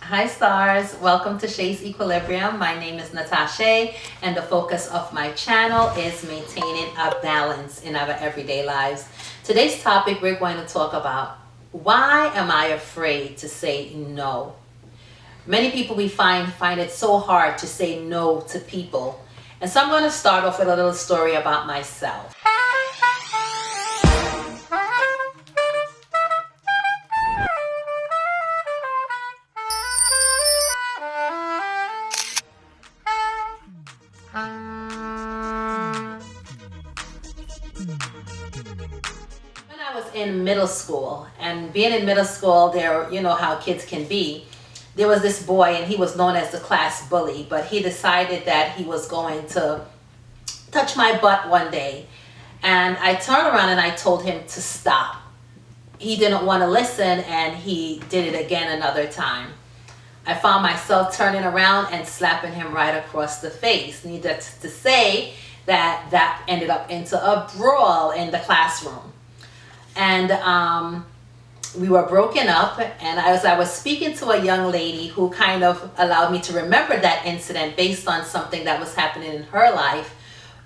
Hi stars, welcome to Shae.equilibrium. My name is Natasha and the focus of my channel is maintaining a balance in our everyday lives. Today's topic we're going to talk about, why am I afraid to say no? Many people we find it so hard to say no to people. And so I'm going to start off with a little story about myself. When I was in middle school, and being in middle school, there, you know how kids can be. There was this boy, and he was known as the class bully, but he decided that he was going to touch my butt one day. And I turned around and I told him to stop. He didn't want to listen, and he did it again another time. I found myself turning around and slapping him right across the face. Needless to say that ended up into a brawl in the classroom. And we were broken up, and as I was speaking to a young lady who kind of allowed me to remember that incident based on something that was happening in her life,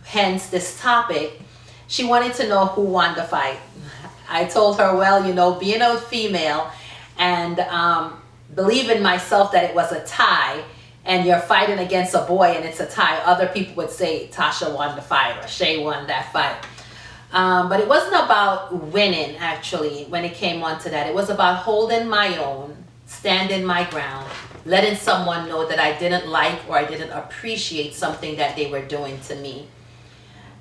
hence this topic, she wanted to know who won the fight. I told her, well, you know, being a female and believing myself that it was a tie, and you're fighting against a boy and it's a tie, other people would say Tasha won the fight or Shae won that fight. But it wasn't about winning, actually, when it came on to that. It was about holding my own, standing my ground, letting someone know that I didn't like or I didn't appreciate something that they were doing to me.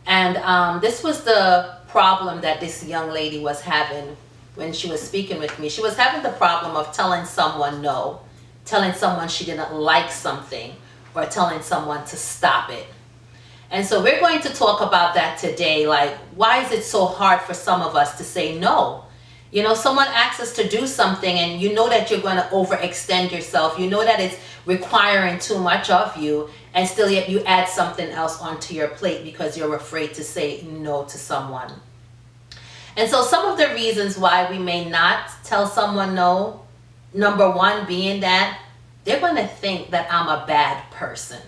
And this was the problem that this young lady was having when she was speaking with me. She was having the problem of telling someone no, telling someone she didn't like something, or telling someone to stop it. And so we're going to talk about that today. Like, why is it so hard for some of us to say no? You know, someone asks us to do something and you know that you're going to overextend yourself. You know that it's requiring too much of you, and still yet you add something else onto your plate because you're afraid to say no to someone. And so some of the reasons why we may not tell someone no, number one being that they're going to think that I'm a bad person.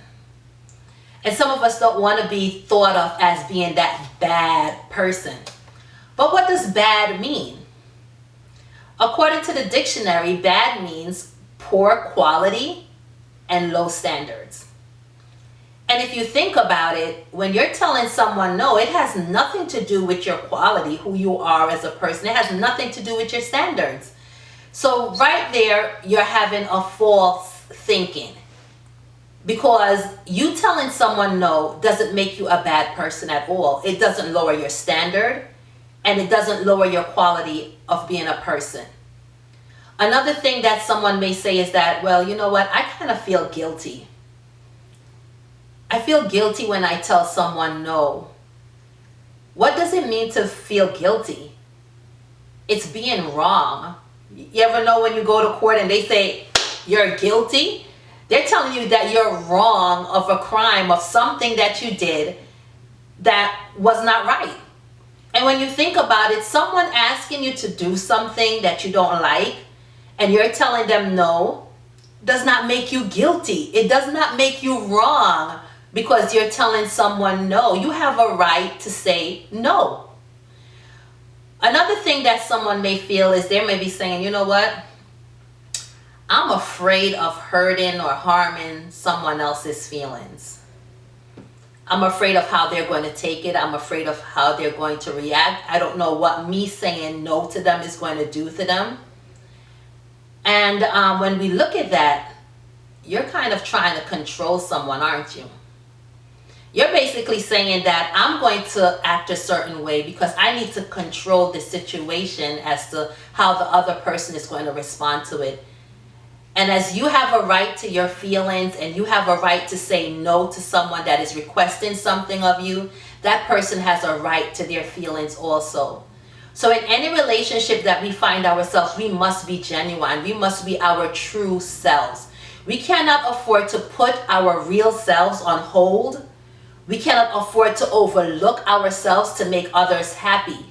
And some of us don't want to be thought of as being that bad person. But what does bad mean? According to the dictionary, bad means poor quality and low standards. And if you think about it, when you're telling someone no, it has nothing to do with your quality, who you are as a person. It has nothing to do with your standards. So right there, you're having a false thinking. Because you telling someone no doesn't make you a bad person at all. It doesn't lower your standard, and it doesn't lower your quality of being a person. Another thing that someone may say is that, well, you know what, I kind of feel guilty. I feel guilty when I tell someone no. What does it mean to feel guilty? It's being wrong. You ever know when you go to court and they say you're guilty? They're telling you that you're wrong of a crime, of something that you did that was not right. And when you think about it, someone asking you to do something that you don't like and you're telling them no does not make you guilty. It does not make you wrong because you're telling someone no. You have a right to say no. Another thing that someone may feel is they may be saying, you know what? I'm afraid of hurting or harming someone else's feelings. I'm afraid of how they're going to take it. I'm afraid of how they're going to react. I don't know what me saying no to them is going to do to them. And when we look at that, you're kind of trying to control someone, aren't you? You're basically saying that I'm going to act a certain way because I need to control the situation as to how the other person is going to respond to it. And as you have a right to your feelings and you have a right to say no to someone that is requesting something of you, that person has a right to their feelings also. So in any relationship that we find ourselves, we must be genuine. We must be our true selves. We cannot afford to put our real selves on hold. We cannot afford to overlook ourselves to make others happy.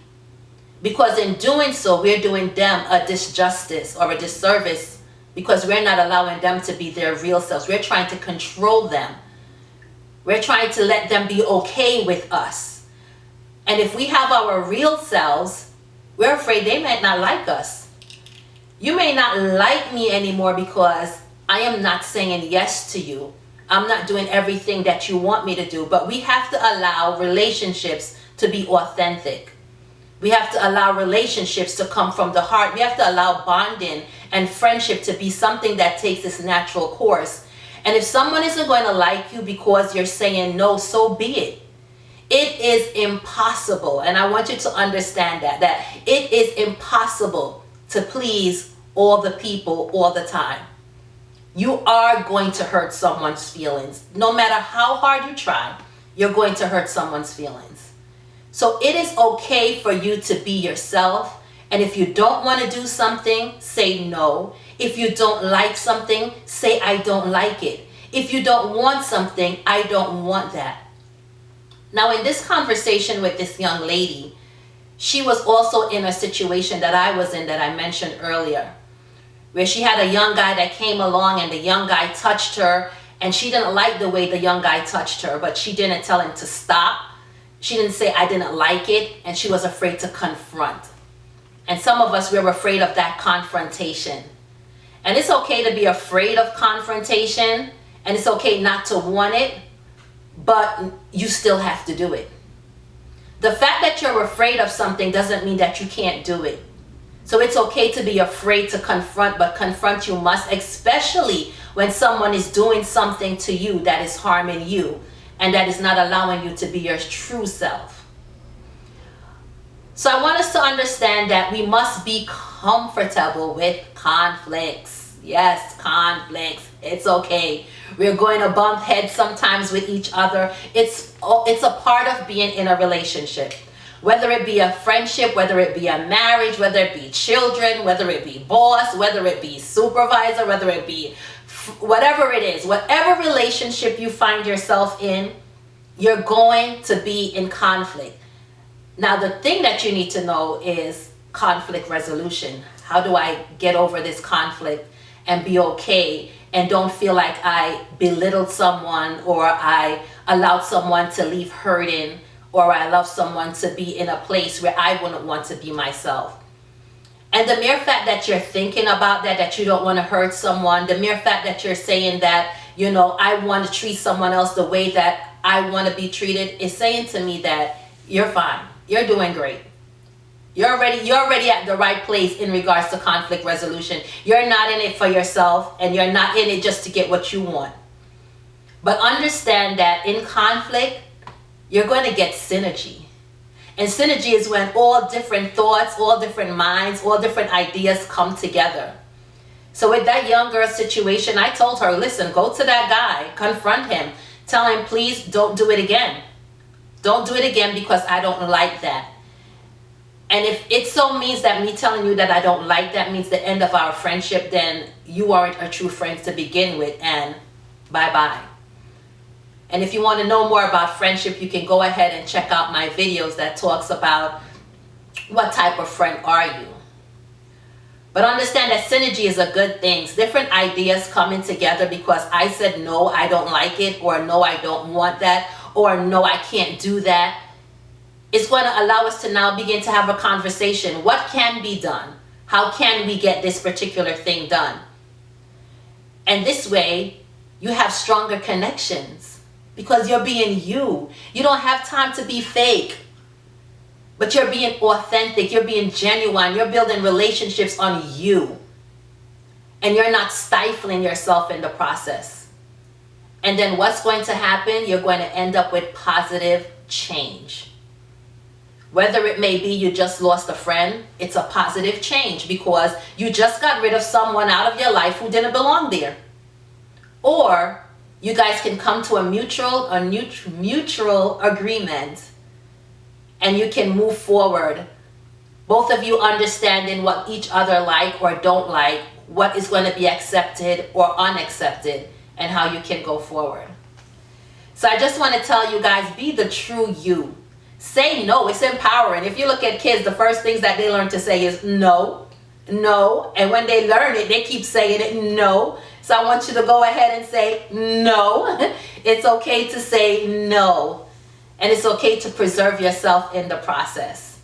Because in doing so, we're doing them a disjustice or a disservice because we're not allowing them to be their real selves. We're trying to control them. We're trying to let them be okay with us. And if we have our real selves, we're afraid they might not like us. You may not like me anymore because I am not saying yes to you. I'm not doing everything that you want me to do. But we have to allow relationships to be authentic. We have to allow relationships to come from the heart. We have to allow bonding and friendship to be something that takes its natural course. And if someone isn't going to like you because you're saying no, so be it. It is impossible, and I want you to understand that it is impossible to please all the people all the time. You are going to hurt someone's feelings. No matter how hard you try, you're going to hurt someone's feelings. So it is okay for you to be yourself. And if you don't want to do something, say no. If you don't like something, say I don't like it. If you don't want something, I don't want that. Now, in this conversation with this young lady, she was also in a situation that I was in that I mentioned earlier, where she had a young guy that came along and the young guy touched her, and she didn't like the way the young guy touched her, but she didn't tell him to stop. She didn't say I didn't like it, and she was afraid to confront. And some of us, we're afraid of that confrontation. And it's okay to be afraid of confrontation, and it's okay not to want it, but you still have to do it. The fact that you're afraid of something doesn't mean that you can't do it. So it's okay to be afraid to confront, but confront you must, especially when someone is doing something to you that is harming you and that is not allowing you to be your true self. So I want us to understand that we must be comfortable with conflicts. Yes, conflicts. It's okay. We're going to bump heads sometimes with each other. It's a part of being in a relationship. Whether it be a friendship, whether it be a marriage, whether it be children, whether it be boss, whether it be supervisor, whether it be whatever it is, whatever relationship you find yourself in, you're going to be in conflict. Now, the thing that you need to know is conflict resolution. How do I get over this conflict and be okay and don't feel like I belittled someone, or I allowed someone to leave hurting, or I allowed someone to be in a place where I wouldn't want to be myself. And the mere fact that you're thinking about that you don't want to hurt someone, the mere fact that you're saying that, I want to treat someone else the way that I want to be treated, is saying to me that you're fine. You're doing great. You're already at the right place in regards to conflict resolution. You're not in it for yourself, and you're not in it just to get what you want. But understand that in conflict, you're going to get synergy. And synergy is when all different thoughts, all different minds, all different ideas come together. So with that young girl situation, I told her, listen, go to that guy, confront him, tell him, please don't do it again. Don't do it again because I don't like that. And if it so means that me telling you that I don't like that means the end of our friendship, then you aren't a true friend to begin with, and bye-bye. And if you want to know more about friendship, you can go ahead and check out my videos that talks about what type of friend are you. But understand that synergy is a good thing. Different ideas coming together because I said no, I don't like it, or no, I don't want that, or no, I can't do that. It's going to allow us to now begin to have a conversation. What can be done? How can we get this particular thing done? And this way, you have stronger connections because you're being you. You don't have time to be fake, but you're being authentic. You're being genuine. You're building relationships on you. And you're not stifling yourself in the process. And then what's going to happen? You're going to end up with positive change. Whether it may be you just lost a friend, it's a positive change because you just got rid of someone out of your life who didn't belong there. Or you guys can come to a mutual agreement and you can move forward. Both of you understanding what each other like or don't like, what is going to be accepted or unaccepted, and how you can go forward. So I just want to tell you guys, be the true you. Say no. It's empowering. If you look at kids, the first things that they learn to say is no. no. And when they learn it, they keep saying it, no. So I want you to go ahead and say no. It's okay to say no. And it's okay to preserve yourself in the process.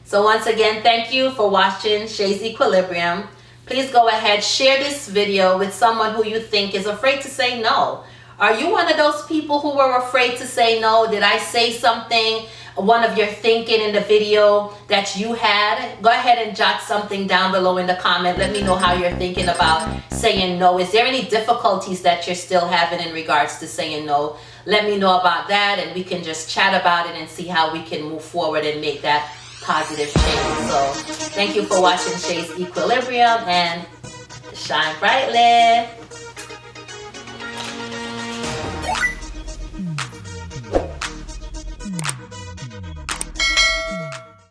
So once again, thank you for watching Shae's Equilibrium. Please go ahead, share this video with someone who you think is afraid to say no. Are you one of those people who were afraid to say no? Did I say something, one of your thinking in the video that you had? Go ahead and jot something down below in the comment. Let me know how you're thinking about saying no. Is there any difficulties that you're still having in regards to saying no? Let me know about that, and we can just chat about it and see how we can move forward and make that positive change. So thank you for watching Shae's Equilibrium, and shine brightly.